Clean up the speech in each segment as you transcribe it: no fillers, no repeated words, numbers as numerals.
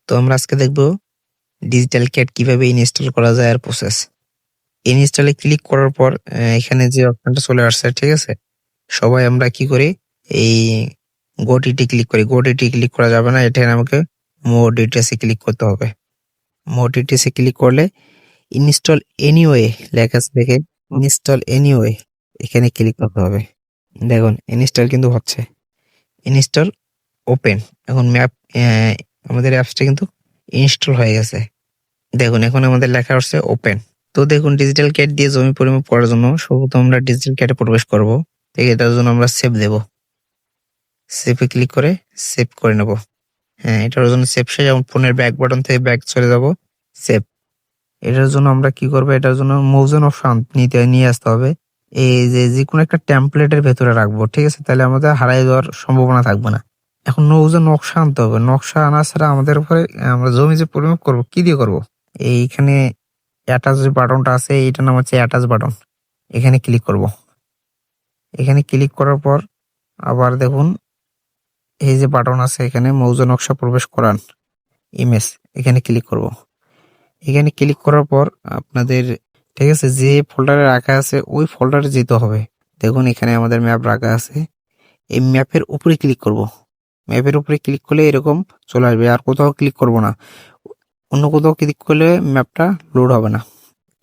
তো আমরা আজকে দেখব ডিজিটাল ক্যাড কিভাবে ইনস্টল করা যায় আর প্রসেস। ইনস্টলে ক্লিক করার পর এখানে যে অপশনটা চলে আসছে, ঠিক আছে? সবাই আমরা কি করি, এই গোটিটি ক্লিক করি। গোটিটি ক্লিক করা যাবে না, এখানে আমাকে মোর ডিটেলসে ক্লিক করতে হবে। মোর ডিটেলসে ক্লিক করলে ইনস্টল এনিওয়ে লেখা আছে, দেখে ইনস্টল এনিওয়ে এখানে ক্লিক করতে হবে। দেখুন ইনস্টল কিন্তু হচ্ছে, ইনস্টল ওপেন। এখন ম্যাপ আমাদের অ্যাপসটা কিন্তু ইনস্টল হয়ে গেছে। দেখুন এখন আমাদের লেখা আসছে ওপেন। তো দেখুন ডিজিটাল ক্যাড দিয়ে জমি পরিমাপ করার জন্য সর্বপ্রথম আমরা ডিজিটাল ক্যাডে প্রবেশ করব। ঠিক আছে, এটার জন্য আমরা সেভ দেব। সেভে ক্লিক করে সেভ করে নেব। হ্যাঁ, এটার জন্য সেভ শেষ। যেমন ফোনের ব্যাক বাটন থেকে ব্যাক চলে যাব, সেভ। এটার জন্য আমরা কি করবো, এটার জন্য মোশন অপশন নিয়ে আসতে হবে। এই যে কোনো একটা টেমপ্লেটের ভেতরে রাখবো, ঠিক আছে? তাহলে আমাদের হারাই যাওয়ার সম্ভাবনা থাকবে না। এখন নকশা আনতে হবে। নকশা আনা ছাড়া আমাদের উপরে আমরা জমি যে পরিমাপ করবো কি দিয়ে করবো? এইখানে অ্যাটাচ যে বাটনটা আছে, এইটার নাম হচ্ছে অ্যাটাচ বাটন। এখানে ক্লিক করব। এখানে ক্লিক করার পর আবার দেখুন এই যে বাটন আছে, এখানে মৌজা নকশা প্রবেশ করান ইমেজ, এখানে ক্লিক করব। এখানে ক্লিক করার পর আপনাদের, ঠিক আছে, যে ফোল্ডারে রাখা আছে ওই ফোল্ডারে যেতে হবে। দেখুন এখানে আমাদের ম্যাপ রাখা আছে, এই ম্যাপের উপরে ক্লিক করব। ম্যাপের উপরে ক্লিক করলে এরকম চলে আসবে, আর কোথাও ক্লিক করব না। অন্য কোথাও ক্লিক করলে ম্যাপটা লোড হবে না।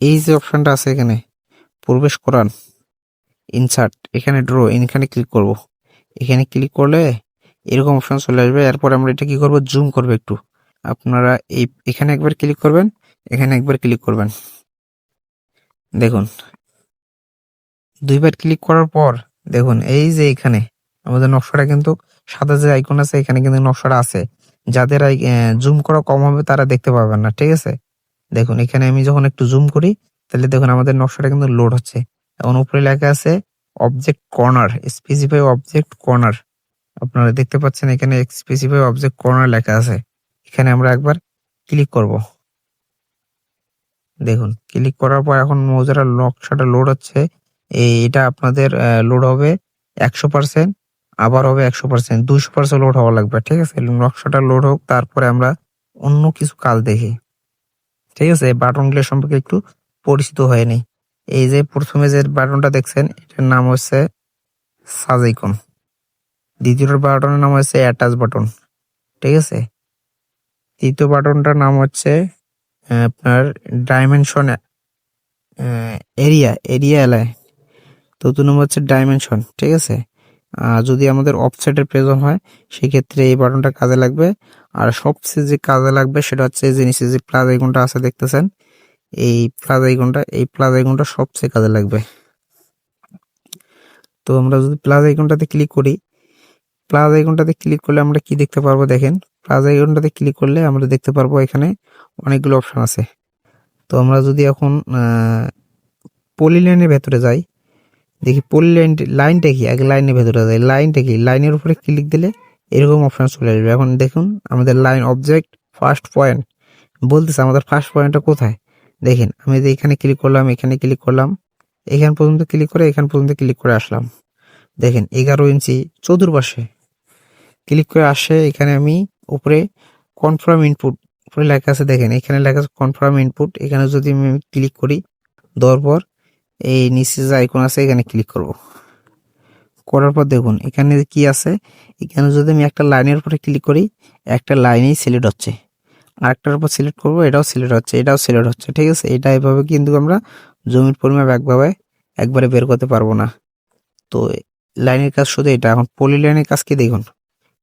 এই যে অপশনটা আছে এখানে প্রবেশ করান, ইনসার্ট, এখানে ড্র, এখানে ক্লিক করব। এখানে ক্লিক করলে এরকম অপশন চলে আসবে। এরপর আমরা এটা কি করব, জুম করব একটু। আপনারা এখানে একবার ক্লিক করবেন, এখানে একবার ক্লিক করবেন। দেখুন দুইবার ক্লিক করার পর দেখুন এই যে এখানে আমাদের নকশাটা কিন্তু সাদা যে আইকন আছে, এখানে কিন্তু নকশাটা আছে। যাদের জুম করা কম হবে তারা দেখতে পাবেন না, ঠিক আছে? দেখুন এখানে আমি যখন একটু জুম করি তাহলে দেখুন আমাদের নকশাটা কিন্তু লোড হচ্ছে। এখন উপরে লেখা আছে object corner, specify object corner. আপনারা দেখতে পাচ্ছেন এখানে স্পেসিফাই অবজেক্ট কর্নার লেখা আছে। এখানে আমরা একবার ক্লিক করব। দেখুন ক্লিক করার পর এখন মৌজার নকশাটা লোড হচ্ছে। এটা আপনাদের লোড হবে 100%, আবার হবে 100%, 200% লোড হওয়া লাগবে, ঠিক আছে? নকশাটা লোড হোক, তারপরে আমরা অন্য কিছু কাজ দেখি, ঠিক আছে? বাটনগুলো সম্পর্কে একটু পরিচিত হয়ে নেই। এই যে প্রথমে যে বাটনটা দেখছেন এটার নাম হচ্ছে সাজ আইকন। দ্বিতীয় বাটনের নাম হচ্ছে অ্যাটাচ বাটন, ঠিক আছে? তৃতীয় বাটনটার নাম হচ্ছে আপনার ডাইমেনশন এরিয়া এলাইন। তো 2 নম্বর হচ্ছে ডাইমেনশন, ঠিক আছে? যদি আমাদের অফসেটের প্রয়োজন হয় সেক্ষেত্রে এই বাটনটা কাজে লাগবে। আর সবচেয়ে যে কাজে লাগবে সেটা হচ্ছে যে নিচে যে প্লাস আইকনটা আছে দেখতেছেন, এই প্লাস আইকনটা সবচেয়ে কাজে লাগবে। তো আমরা যদি প্লাস আইকনটাতে ক্লিক করি, প্লাস আইকনটাতে ক্লিক করলে আমরা কি দেখতে পারবো, দেখেন প্লাস আইকনটাতে ক্লিক করলে আমরা দেখতে পারবো এখানে অনেকগুলো অপশন আছে। তো আমরা যদি এখন পলিলাইনের ভেতরে যাই, দেখি লাইনটা কি, আগে লাইনের ভেতরে যাই। লাইনটা কি, লাইনের উপরে ক্লিক দিলে এরকম অপশন চলে আসবে। এখন দেখুন আমাদের লাইন অবজেক্ট ফার্স্ট পয়েন্ট বলতেছে আমাদের ফার্স্ট পয়েন্টটা কোথায়। দেখেন আমি যে এখানে ক্লিক করলাম, এখানে ক্লিক করলাম, এখান পর্যন্ত ক্লিক করে এখান পর্যন্ত ক্লিক করে আসলাম। দেখেন 11 ইঞ্চি চতুর্পাশে ক্লিক করে আসে। এখানে আমি উপরে কনফার্ম ইনপুট উপরে লেখা আছে, দেখেন এখানে লেখা আছে কনফার্ম ইনপুট। এখানে যদি আমি ক্লিক করি, দেওয়ার পর এই নিচে যে আইকন আছে এখানে ক্লিক করব। করার পর দেখুন এখানে কি আছে, এখানে যদি আমি একটা লাইনের উপরে ক্লিক করি, একটা লাইনেই সিলেক্ট হচ্ছে। আরেকটার উপর সিলেক্ট করব, এটাও সিলেক্ট হচ্ছে, এটাও সিলেক্ট হচ্ছে, ঠিক আছে? এটা এভাবে কিন্তু আমরা জমির পরিমাপ একবারে বের করতে পারবো না। তো লাইনের কাজ শুধু এটা। এখন পলি লাইনের কাজ কি দেখুন,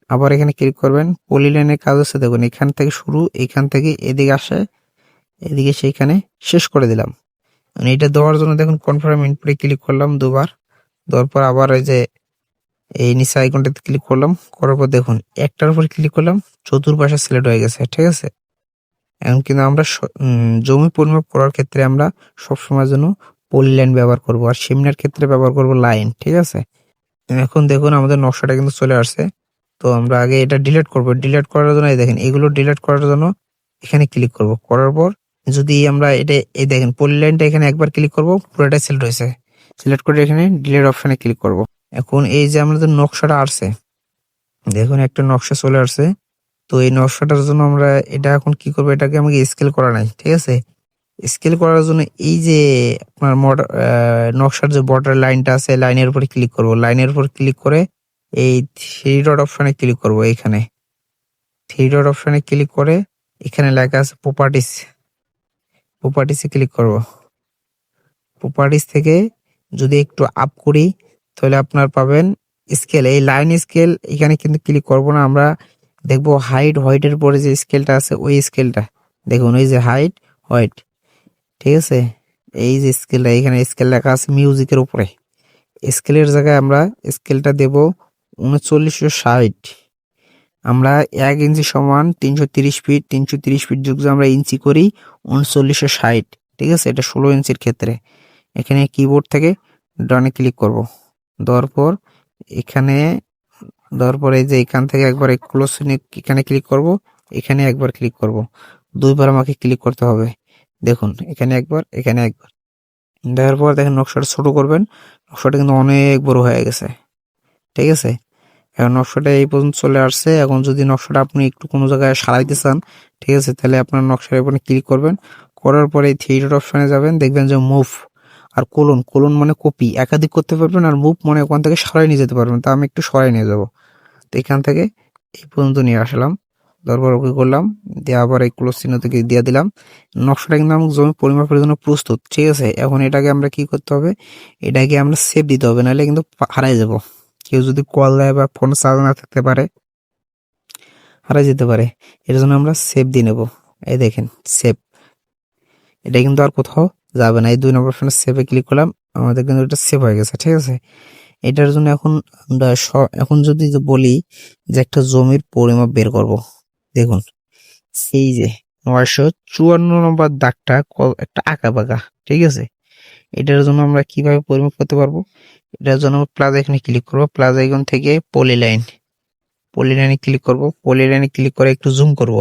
আবার এখানে ক্লিক করবেন। পলি লাইনের কাজ হচ্ছে দেখুন এখান থেকে শুরু, এখান থেকে এদিকে আসে, এদিকে সেইখানে শেষ করে দিলাম। এটা দেওয়ার জন্য দেখুন কনফার্ম ইনপুটে ক্লিক করলাম দুবার, দেওয়ার পর আবার এই যে এই নিচে আইকনটাতে ক্লিক করলাম, করার পর দেখুন একটার উপর ক্লিক করলাম, চতুর্পাশে সিলেক্ট হয়ে গেছে, ঠিক আছে? এখন কিন্তু আমরা জমি পরিমাপ করার ক্ষেত্রে আমরা সবসময় জন্য পলি লাইন ব্যবহার করব, আর সিমনার ক্ষেত্রে ব্যবহার করব লাইন, ঠিক আছে? এখন দেখুন আমাদের নকশাটা কিন্তু চলে আসছে। তো আমরা আগে এটা ডিলিট করব। ডিলিট করার জন্য এই দেখেন এগুলো ডিলিট করার জন্য এখানে ক্লিক করব। করার পর যদি আমরা এটা এই দেখেন পলি লাইনটা এখানে একবার ক্লিক করব, পুরোটাই সিলেক্ট হয়েছে। সিলেক্ট করে এখানে ডিলিট অপশনে ক্লিক করব। এখন এই যে আমাদের নকশাটা আসছে, দেখুন একটা নকশা চলে আসছে। তো এই নকশাটার জন্য আমরা এটা এখন কি করবো, এটাকে আমাকে স্কেল করা নাই, ঠিক আছে। স্কেল করার জন্য এই যে আপনার নকশার যে বর্ডার লাইনটা আছে, লাইনের উপরে ক্লিক করব। লাইনের উপর ক্লিক করে এই থ্রি ডট অপশনে ক্লিক করব। এখানে থ্রি ডট অপশনে ক্লিক করে এখানে লেখা আছে প্রপার্টিস, প্রপার্টিসে ক্লিক করব। প্রপার্টিস থেকে যদি একটু আপ করি তাহলে আপনার পাবেন স্কেল। এই লাইন স্কেল এখানে কিন্তু ক্লিক করব না, আমরা দেখবো হাইট হোয়াইটের পরে যে স্কেলটা আছে ওই স্কেলটা দেখুন, ওই যে হাইট হোয়াইট, ঠিক আছে। এই যে স্কেলটা, এখানে স্কেল লেখা আছে মিউজিকের উপরে, স্কেলের জায়গায় আমরা স্কেলটা দেব 3960। আমরা 1 ইঞ্চি সমান 330 ফিট, 330 ফিট যোগ যদি আমরা ইঞ্চি করি 3960, ঠিক আছে। এটা 16 ইঞ্চির ক্ষেত্রে। এখানে কিবোর্ড থেকে ডানে ক্লিক করব, দেওয়ার পর এখানে দেওয়ার পরে যে এখান থেকে একবার ক্লোজ এখানে ক্লিক করব, এখানে একবার ক্লিক করব, দুইবার আমাকে ক্লিক করতে হবে। দেখুন এখানে একবার, এখানে একবার দেওয়ার পর দেখেন নকশাটা ছোট করবেন, নকশাটা কিন্তু অনেক বড় হয়ে গেছে, ঠিক আছে। এখন নকশাটা এই পর্যন্ত চলে আসছে। এখন যদি নকশাটা আপনি একটু কোনো জায়গায় সারাইতে চান, ঠিক আছে, তাহলে আপনার নকশার উপরে ক্লিক করবেন, করার পরে এই থ্রি ডট অপশনে যাবেন, দেখবেন যে মুভ আর কোলন, কোলন মানে কপি, একাধিক করতে পারবেন, আর মুভ মানে ওখান থেকে সরাই নিয়ে যেতে পারবেন। তা আমি একটু সরাই নিয়ে যাব, তো এখান থেকে এই পর্যন্ত নিয়ে আসলাম, তারপর ওকে করলাম, দিয়ে আবার এই ক্লোজ চিহ্ন থেকে দিয়ে দিলাম। নকশাটা কিন্তু আমাকে জমি পরিমাপের জন্য প্রস্তুত, ঠিক আছে। এখন এটাকে আমরা কি করতে হবে, এটাকে আমরা সেভ দিতে হবে, নাহলে কিন্তু হারাই যাব। কেউ যদি কল দেয় বা ফোন চার্জ না থাকতে পারে, হারাই যেতে পারে। এর জন্য আমরা সেভ দিয়ে নেব। এই দেখেন সেভ, এটা কিন্তু আর কোথাও যাবে না। এই 2 নম্বর অপশনে সেভে ক্লিক করলাম, আমাদের কিন্তু এটা সেভ হয়ে গেছে, ঠিক আছে। এটার জন্য এখন আমরা এখন যদি বলি যে একটা জমির পরিমাপ বের করব, দেখুন এই যে 954 নম্বর দাগটা একটা আঁকা বাঁকা, ঠিক আছে। এটার জন্য আমরা কিভাবে পরিমাপ করতে পারবো, এটার জন্য প্লাস এখানে ক্লিক করবো, প্লাস আইকন থেকে পলিলাইন, পলিলাইনে ক্লিক করব, পলিলাইনে ক্লিক করে একটু জুম করব,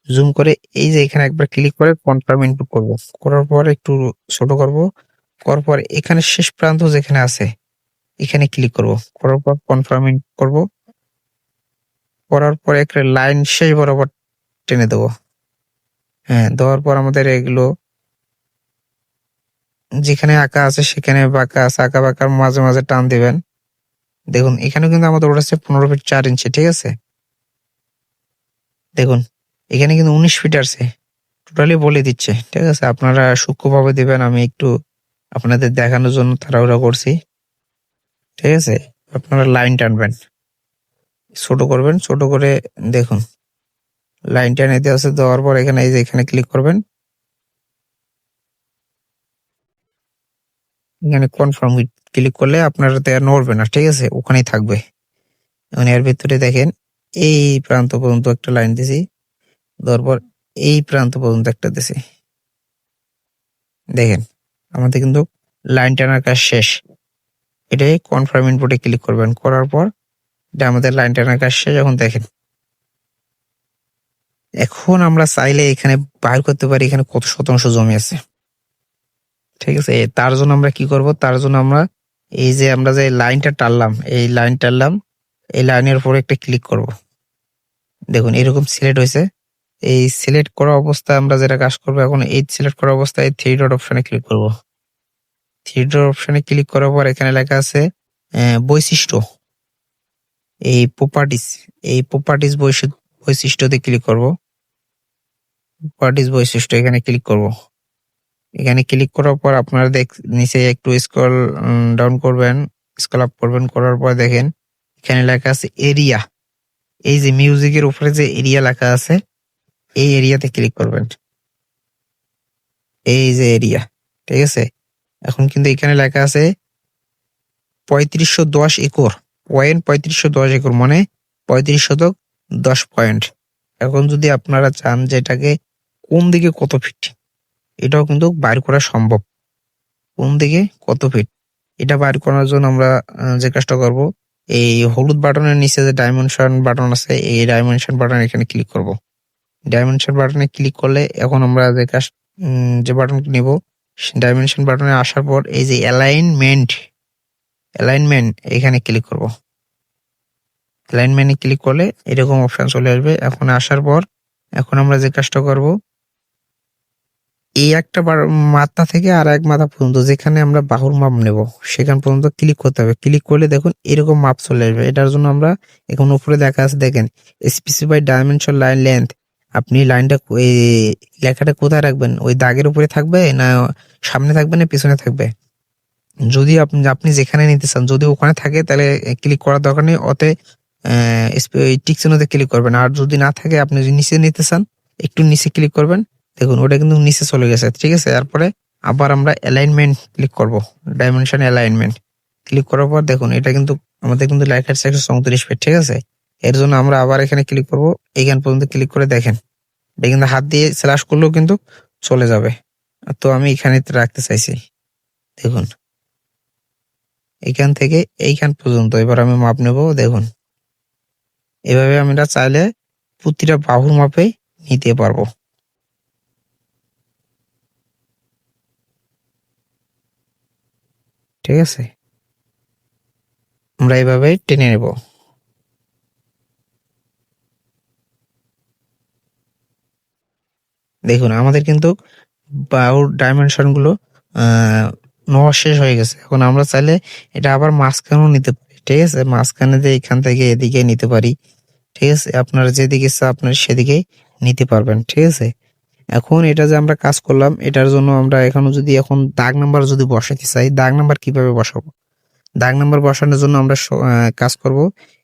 জুম করে এই যে এখানে একবার ক্লিক করে কনফার্ম ইনপুট করব, করার পর একটু ছোট করব, করার পর এখানে শেষ প্রান্ত যেখানে আছে এখানে ক্লিক করব, করার পর কনফার্ম ইনপুট করব, করার পর একটা লাইন শেষ বরাবর টেনে দেবো। হ্যাঁ, দেওয়ার পর আমাদের এগুলো যেখানে আঁকা আছে সেখানে বাঁকা আছে, আঁকা বাঁকার মাঝে মাঝে টান দিবেন। দেখুন এখানে কিন্তু আমাদের ওটা হচ্ছে 15 ফিট 4 ইঞ্চি, ঠিক আছে। দেখুন এখানে কিন্তু 19 ফিট আছে, টোটালি বলে দিচ্ছে, ঠিক আছে। আপনারা সূক্ষ্মভাবে দিবেন, আমি একটু আপনাদের দেখানোর জন্য তাড়াহুড়া করছি, ঠিক আছে। আপনারা লাইন টানবেন, ছোট করবেন, ছোট করে দেখুন লাইন টেনে দেওয়া আছে। দেওয়ার পর এখানে এই যে এখানে ক্লিক করবেন, এখানে কনফার্ম ক্লিক করলে আপনার নড়বে না, ঠিক আছে, ওখানেই থাকবে। এখন এর ভিতরে দেখেন এই প্রান্ত পর্যন্ত একটা লাইন দিছি, দেওয়ার পর এই প্রান্ত পর্যন্ত একটা দিছি, দেখেন আমাদের কিন্তু লাইন টানার কাজ শেষ। এটাই কনফার্ম ইনপুটে ক্লিক করবেন, করার পর এটা আমাদের লাইন টানার কাজ শেষ। এখন দেখেন, এখন আমরা চাইলে এখানে বাইর করতে পারি এখানে কত শতাংশ জমি আছে, ঠিক আছে। তার জন্য আমরা কি করব, তার জন্য আমরা এই যে আমরা যে লাইনটা টানলাম, এই লাইন টানলাম, এই লাইনের উপরে একটা ক্লিক করব। দেখুন এরকম সিলেক্ট হয়েছে। এই সিলেক্ট করা অবস্থায় আমরা যেটা কাজ করবো, এখন এই সিলেক্ট করা অবস্থায় থ্রি ডট অপশনে ক্লিক করব। থ্রি ডট অপশনে ক্লিক করার পর এখানে লেখা আছে বৈশিষ্ট্য, এই প্রপার্টিস, এই প্রপার্টিস বৈশিষ্ট্যতে ক্লিক করব। প্রপার্টিস বৈশিষ্ট্য এখানে ক্লিক করব। এখানে ক্লিক করার পর আপনারা নিচে একটু স্ক্রল ডাউন করবেন, স্ক্রল আপ করবেন, করার পর দেখেন এখানে লেখা আছে এরিয়া। এই যে মিউজিকের উপরে যে এরিয়া লেখা আছে, এই এরিয়াতে ক্লিক করবেন, এই যে এরিয়া, ঠিক আছে। এখন কিন্তু এখানে লেখা আছে 3510 একর, 3510 একর মানে 35 পয়েন্ট। এখন যদি আপনারা চান যে এটাকে কোন দিকে কত ফিট, এটাও কিন্তু বাইর করা সম্ভব। কোন দিকে কত ফিট এটা বাইর করার জন্য আমরা যে কাজটা করব, এই হলুদ বাটনের নিচে যে ডাইমেনশন বাটন আছে, এই ডাইমেনশন বাটন এখানে ক্লিক করব। ডাইমেনশন বাটনে ক্লিক করলে এখন আমরা যে কাজ যে বাটন নিব, ডাইমেনশন বাটনে আসার পর এই যে অ্যালাইনমেন্ট এখানে ক্লিক করব। অ্যালাইনমেন্টে ক্লিক করলে এরকম অপশন চলে আসবে। এখন আসার পর এখন আমরা যে কাজটা করব, এই একটা মাথা থেকে আর এক মাথা পর্যন্ত যেখানে আমরা বাহুর মাপ নেব সেখান পর্যন্ত ক্লিক করতে হবে। ক্লিক করলে দেখুন এরকম মাপ চলে আসবে। এটার জন্য আমরা এখন উপরে দেখা আছে দেখেন স্পেসিফাই ডাইমেনশন লাইন লেন্থ। আপনি লাইনটা এই লেখাটা কোথায় রাখবেন? ওই দাগের উপরে থাকবে না সামনে থাকবে না পিছনে থাকবে? যদি আপনি আপনি যেখানে নিতে চান যদি ওখানে থাকে তাহলে ক্লিক করার দরকার নেই, ওতে টিক চিহ্নতে ক্লিক করবেন। আর যদি না থাকে আপনি যদি নিচে নিতে চান একটু নিচে ক্লিক করবেন। দেখুন ওটা কিন্তু নিচে চলে গেছে, ঠিক আছে। তারপরে আবার আমরা অ্যালাইনমেন্ট ক্লিক করব, ডাইমেনশন অ্যালাইনমেন্ট ক্লিক করার পর দেখুন এটা কিন্তু আমাদের কিন্তু লেখার 134 ফিট, ঠিক আছে। এর জন্য আমরা আবার এখানে ক্লিক করব, এইখান পর্যন্ত ক্লিক করে দেখেন এটা কিন্তু হাত দিয়ে স্ল্যাশ করলেও কিন্তু চলে যাবে। তো আমি এখানে রাখতে চাইছি, দেখুন এখান থেকে এইখান পর্যন্ত। এবার আমি মাপ নেব, দেখুন এভাবে আমরা চাইলে প্রতিটা বাহুর মাপে নিতে পারবো, ঠিক আছে। আমরা এইভাবে টেনে নেব। দেখুন আমাদের কিন্তু বাহুর ডাইমেনশন গুলো নেওয়া শেষ হয়ে গেছে। এখন আমরা চাইলে এটা আবার মাঝখানেও নিতে পারি, ঠিক আছে। মাঝখানে দিয়ে এখান থেকে এদিকে নিতে পারি, ঠিক আছে। আপনারা যেদিকে ইচ্ছা আপনারা সেদিকেই নিতে পারবেন, ঠিক আছে। এখন এটা যে আমরা কাজ করলাম এটার জন্য আমরা এখনো যদি এখন দাগ নাম্বার যদি বসাতে চাই, দাগ নাম্বার কিভাবে বসাবো? দাগ নাম্বার বসানোর জন্য আমরা কাজ করব,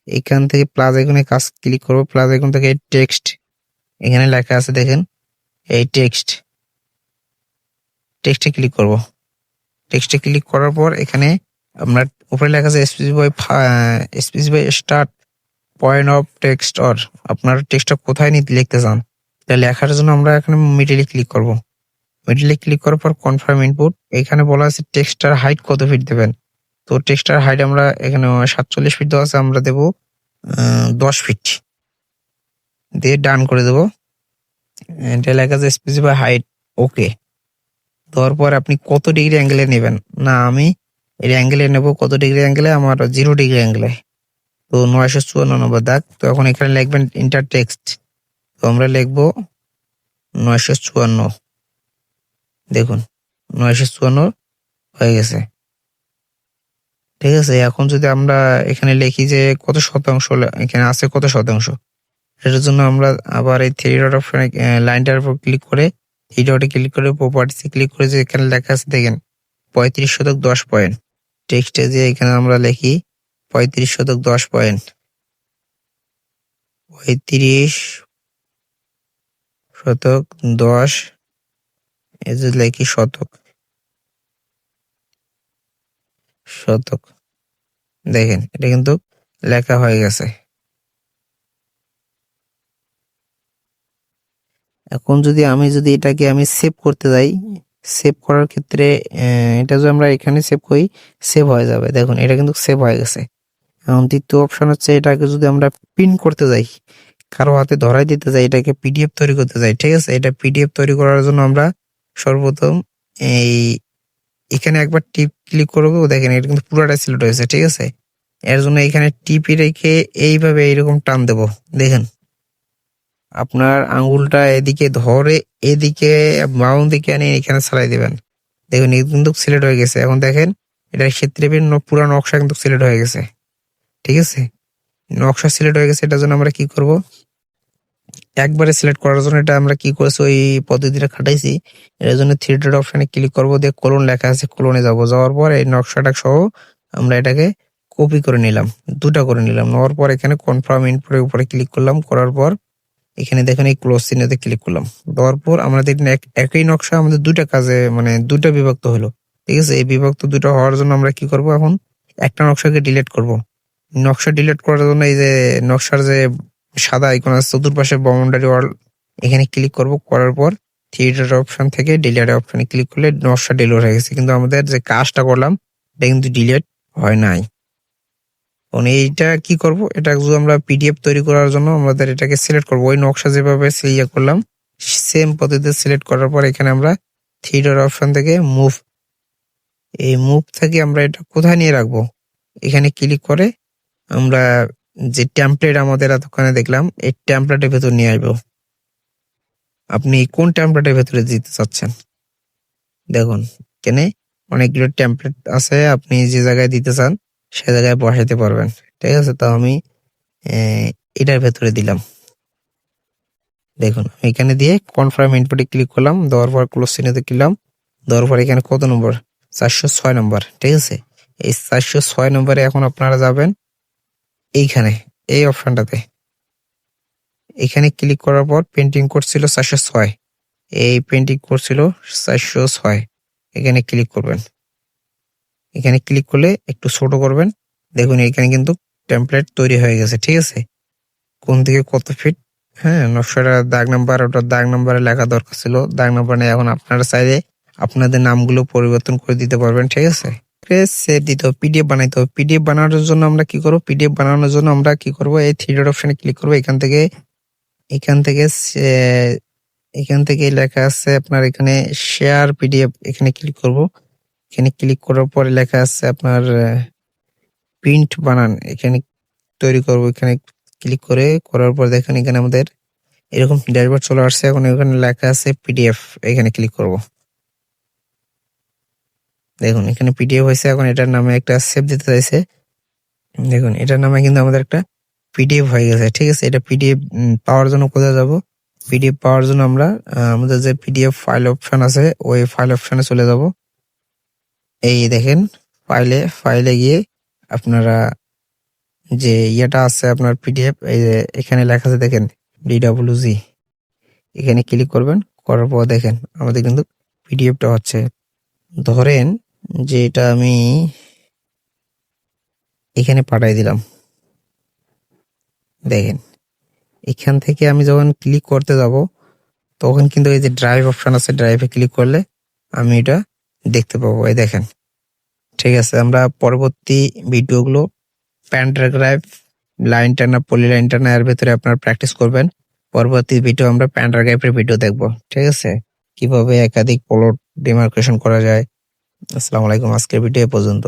এখান থেকে প্লাস আইকনে কাজ ক্লিক করব। প্লাস আইকন থেকে টেক্সট, এখানে লেখা আছে দেখেন এই টেক্সটে ক্লিক করব। টেক্সটে ক্লিক করার পর এখানে আমরা উপরে লেখা আছে specify start point of text, or আপনার টেক্সটটা কোথায় নিতে লিখতে চান এটা লেখার জন্য আমরা এখানে মিডলে ক্লিক করব। মিডলে ক্লিক করার পর কনফার্ম ইনপুট, এখানে বলা আছে টেক্সটার হাইট কত ফিট দেবেন। তো টেক্সটার হাইট আমরা এখানে 47 ফিট দেওয়া আছে, আমরা দেব 10 ফিট দিয়ে ডান করে দেব। এটা লেখা আছে স্পেসিফাই হাইট, ওকে দেওয়ার পর আপনি কত ডিগ্রি অ্যাঙ্গেলে নেবেন, না আমি এর অ্যাঙ্গেলে নেব। কত ডিগ্রি অ্যাঙ্গেলে? আমার 0 ডিগ্রি অ্যাঙ্গেলে। তো 954 নম্বর দাগ। তো এখন এখানে লিখবেন ইন্টার টেক্সট, তো আমরা লিখবো 954, দেখুন 954 হয়ে গেছে, ঠিক আছে। এখন যদি আমরা এখানে লিখি যে কত শতাংশ এখানে আছে কত শতাংশ, সেটার জন্য আমরা আবার এই থ্রি ডট অপশনে লাইনটার উপর ক্লিক করে থ্রি ডটে ক্লিক করে প্রপার্টিসে ক্লিক করে যে এখানে লেখা আছে দেখেন 35% 10 পয়েন্ট। টেক্সটে যে এখানে আমরা লিখি 35% 10 পয়েন্ট, 35% 10, এই যে লিখি শতক, দেখেন এটা কিন্তু লেখা হয়ে গেছে। এখন যদি এটাকে আমি সেভ করতে যাই, সেভ করার ক্ষেত্রে এটা যদি আমরা এখানে সেভ করি সেভ হয়ে যাবে। দেখুন এটা কিন্তু সেভ হয়ে গেছে। এখন দ্বিতীয় অপশন হচ্ছে এটাকে যদি আমরা প্রিন্ট করতে যাই, কারো হাতে ধরাই দিতে যাই, এটাকে পিডিএফ তৈরি করতে যাই, ঠিক আছে। এটা পিডিএফ তৈরি করার জন্য আমরা সর্বপ্রথম এখানে একবার ক্লিক করবো, দেখেন এটা কিন্তু পুরোটা সিলেক্ট হয়েছে, ঠিক আছে। এর জন্য এখানে টিপি রেখে এইভাবে এইরকম টান দেব, দেখেন আপনার আঙ্গুলটা এদিকে ধরে এদিকে বাম দিকে এনে এখানে ছাড়াই দিবেন। দেখুন এটা কিন্তু সিলেক্ট হয়ে গেছে। এখন দেখেন এটার ক্ষেত্রে পুরো নকশা কিন্তু সিলেক্ট হয়ে গেছে, ঠিক আছে। নকশা সিলেক্ট হয়ে গেছে, এটার জন্য আমরা কি করব, একবারে সিলেক্ট করার জন্য এটা আমরা কি করেছি ওই পদ্ধতিটা খাটাইছি। এর জন্য থ্রি ডট অপশনে ক্লিক করব, দিয়ে কোলন লেখা আছে কোলনে যাব। যাওয়ার পর এই নকশাটা সহ আমরা এটাকে কপি করে নিলাম, দুটা করে নিলাম। নেওয়ার পর এখানে কনফার্ম ইনপুটের উপরে ক্লিক করলাম, করার পর এখানে দেখেন এই ক্লোজ চিহ্নতে ক্লিক করলাম। দেওয়ার পর আমাদের একই নকশা আমাদের দুইটা কাজে মানে দুইটা বিভক্ত হলো, ঠিক আছে। এই বিভক্ত দুটো হওয়ার জন্য আমরা কি করব, এখন একটা নকশাকে ডিলিট করব। নকশা ডিলিট করার জন্য এই যে নকশার যে সাদা আইকন আছে চতুর্পাশে বাউন্ডারি ওয়াল, এখানে ক্লিক করব। করার পর থ্রি ডট অপশন থেকে ডিলিট অপশনে ক্লিক করলে নকশা ডিলিট হয়ে গেছে, কিন্তু আমাদের যে কাজটা করলাম এটা কিন্তু ডিলিট হয় নাই। এইটা কি করব, এটা যদি আমরা পিডিএফ তৈরি করার জন্য আমাদের এটাকে সিলেক্ট করব, ওই নকশা যেভাবে সিলেক্ট করলাম সেম পদ্ধতিতে সিলেক্ট করার পর এখানে আমরা থ্রি ডট অপশন থেকে মুভ, এই মুভ থেকে আমরা এটা কোথায় নিয়ে রাখবো, এখানে ক্লিক করে আমরা যে টেমপ্লেট আমাদের এতক্ষণে দেখলাম এই টেমপ্লেটের ভেতর নিয়ে আসবো। আপনি কোন টেমপ্লেটের ভেতরে দিতে চাচ্ছেন? দেখুন এখানে অনেকগুলো টেমপ্লেট আছে, আপনি যে জায়গায় দিতে চান সে জায়গায় বসাইতে পারবেন। ঠিক আছে, তো আমি এটার ভেতরে দিলাম। দেখুন আমি এখানে দিয়ে কনফার্ম ইনপুটে ক্লিক করলাম, দেওয়ার পর ক্লোজ চিহ্নতে ক্লিক, দেওয়ার পর এখানে কত নম্বর? 406 নম্বর। ঠিক আছে, এই 406 নম্বরে এখন আপনারা যাবেন এইখানে, এই অপশনটাতে। এখানে ক্লিক করার পর পেন্টিং কোড ছিল 406, এই পেন্টিং কোড ছিল 406, এখানে ক্লিক করবেন। এখানে ক্লিক করলে একটু ছোট করবেন, দেখুন এখানে কিন্তু টেমপ্লেট তৈরি হয়ে গেছে। ঠিক আছে, কোন দিকে কত ফিট, হ্যাঁ নকশাটা দাগ নাম্বার, ওটা দাগ নাম্বারে লেখা দরকার ছিল, দাগ নাম্বার নেই। এখন আপনারা চাইলে আপনাদের নামগুলো পরিবর্তন করে দিতে পারবেন। ঠিক আছে, সেভ দিতে হবে, পিডিএফ বানাইতে হবে। পিডিএফ বানানোর জন্য আমরা কি করবো? পিডিএফ বানানোর জন্য আমরা কি করবো? এই থ্রি ডট অপশনে ক্লিক করবো। এখান থেকে এখান থেকে লেখা আছে আপনার এখানে শেয়ার পিডিএফ, এখানে ক্লিক করব। এখানে ক্লিক করার পরে লেখা আছে আপনার প্রিন্ট বানান, এখানে তৈরি করব। এখানে ক্লিক করার পর দেখেন এখানে আমাদের এরকম ড্যাশবোর্ড চলে আসছে। এখন এখানে লেখা আছে পিডিএফ, এখানে ক্লিক করব। দেখুন এখানে পিডিএফ হয়েছে। এখন এটার নামে একটা সেভ দিতে চাইছে, দেখুন এটার নামে কিন্তু আমাদের একটা পিডিএফ হয়ে গেছে। ঠিক আছে, এটা পিডিএফ পাওয়ার জন্য কোথায় যাব? পিডিএফ পাওয়ার জন্য আমরা আমাদের যে পিডিএফ ফাইল অপশন আছে ওই ফাইল অপশনে চলে যাব। এই দেখেন ফাইলে গিয়ে আপনারা যে ইয়েটা আছে আপনার পিডিএফ, এই যে এখানে লেখা আছে দেখেন ডিডব্লিউজি, এখানে ক্লিক করবেন। করার পর দেখেন আমাদের কিন্তু পিডিএফটা হচ্ছে। ধরেন যে এটা আমি এখানে পাঠাই দিলাম, দেখেন এখান থেকে আমি যখন ক্লিক করতে যাব তখন কিন্তু এই যে ড্রাইভ অপশন আছে, ড্রাইভে ক্লিক করলে আমি এটা দেখতে পাবো। এই দেখেন, ঠিক আছে। আমরা পরবর্তী ভিডিওগুলো প্যান্ডাগ্রাফ, লাইন টানা, পলি লাইন টানা এর ভেতরে আপনার প্র্যাকটিস করবেন। পরবর্তী ভিডিও আমরা প্যান্ডাগ্রাফের ভিডিও দেখবো। ঠিক আছে, কিভাবে একাধিক প্লট ডিমার্কেশন করা যায়। আসসালামু আলাইকুম, আজকের ভিডিও এ পর্যন্ত।